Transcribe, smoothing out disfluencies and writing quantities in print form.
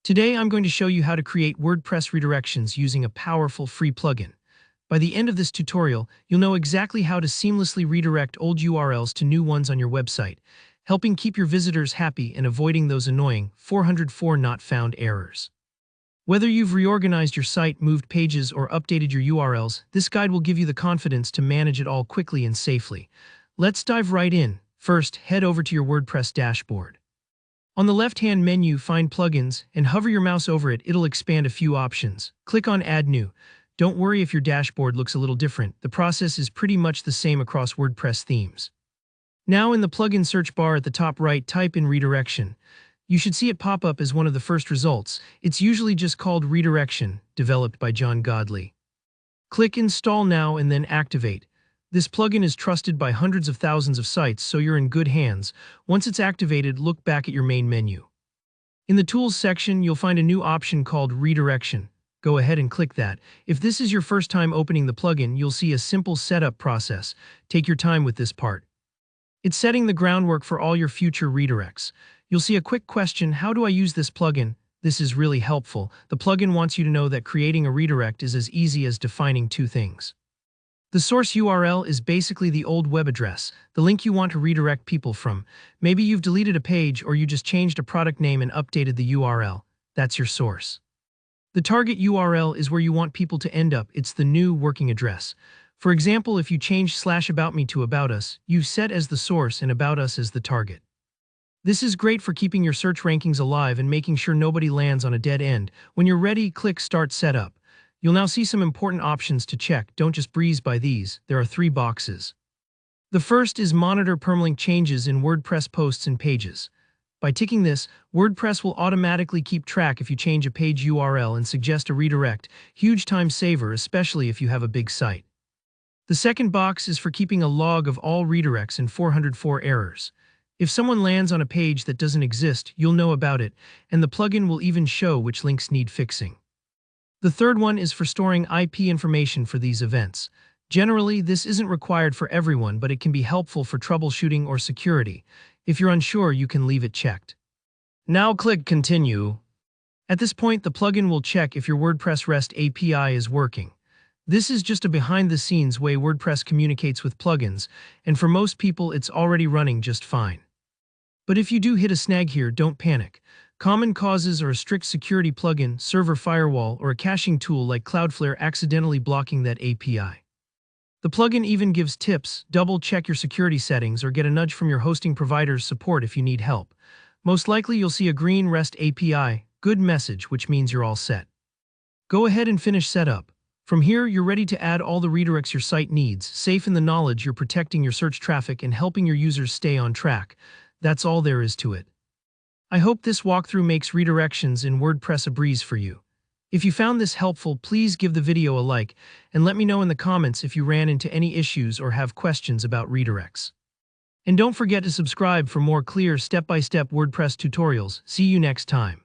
Today I'm going to show you how to create WordPress redirections using a powerful free plugin. By the end of this tutorial, you'll know exactly how to seamlessly redirect old URLs to new ones on your website, helping keep your visitors happy and avoiding those annoying 404 not found errors. Whether you've reorganized your site, moved pages, or updated your URLs, this guide will give you the confidence to manage it all quickly and safely. Let's dive right in. First, head over to your WordPress dashboard. On the left-hand menu, find Plugins, and hover your mouse over it. It'll expand a few options. Click on Add New. Don't worry if your dashboard looks a little different. The process is pretty much the same across WordPress themes. Now in the plugin search bar at the top right, type in Redirection. You should see it pop up as one of the first results. It's usually just called Redirection, developed by John Godley. Click Install Now and then Activate. This plugin is trusted by hundreds of thousands of sites, so you're in good hands. Once it's activated, look back at your main menu. In the Tools section, you'll find a new option called Redirection. Go ahead and click that. If this is your first time opening the plugin, you'll see a simple setup process. Take your time with this part. It's setting the groundwork for all your future redirects. You'll see a quick question: how do I use this plugin? This is really helpful. The plugin wants you to know that creating a redirect is as easy as defining two things. The source URL is basically the old web address, the link you want to redirect people from. Maybe you've deleted a page or you just changed a product name and updated the URL. That's your source. The target URL is where you want people to end up. It's the new working address. For example, if you change /about me to about us, you've set as the source and about us as the target. This is great for keeping your search rankings alive and making sure nobody lands on a dead end. When you're ready, click Start Setup. You'll now see some important options to check. Don't just breeze by these. There are 3 boxes. The first is Monitor Permalink Changes in WordPress Posts and Pages. By ticking this, WordPress will automatically keep track if you change a page URL and suggest a redirect. Huge time saver, especially if you have a big site. The second box is for keeping a log of all redirects and 404 errors. If someone lands on a page that doesn't exist, you'll know about it, and the plugin will even show which links need fixing. The third one is for storing IP information for these events. Generally, this isn't required for everyone, but it can be helpful for troubleshooting or security. If you're unsure, you can leave it checked. Now click Continue. At this point, the plugin will check if your WordPress REST API is working. This is just a behind-the-scenes way WordPress communicates with plugins, and for most people, it's already running just fine. But if you do hit a snag here, don't panic. Common causes are a strict security plugin, server firewall, or a caching tool like Cloudflare accidentally blocking that API. The plugin even gives tips: double-check your security settings or get a nudge from your hosting provider's support if you need help. Most likely you'll see a green REST API, good message, which means you're all set. Go ahead and finish setup. From here, you're ready to add all the redirects your site needs, safe in the knowledge you're protecting your search traffic and helping your users stay on track. That's all there is to it. I hope this walkthrough makes redirections in WordPress a breeze for you. If you found this helpful, please give the video a like and let me know in the comments if you ran into any issues or have questions about redirects. And don't forget to subscribe for more clear step-by-step WordPress tutorials. See you next time.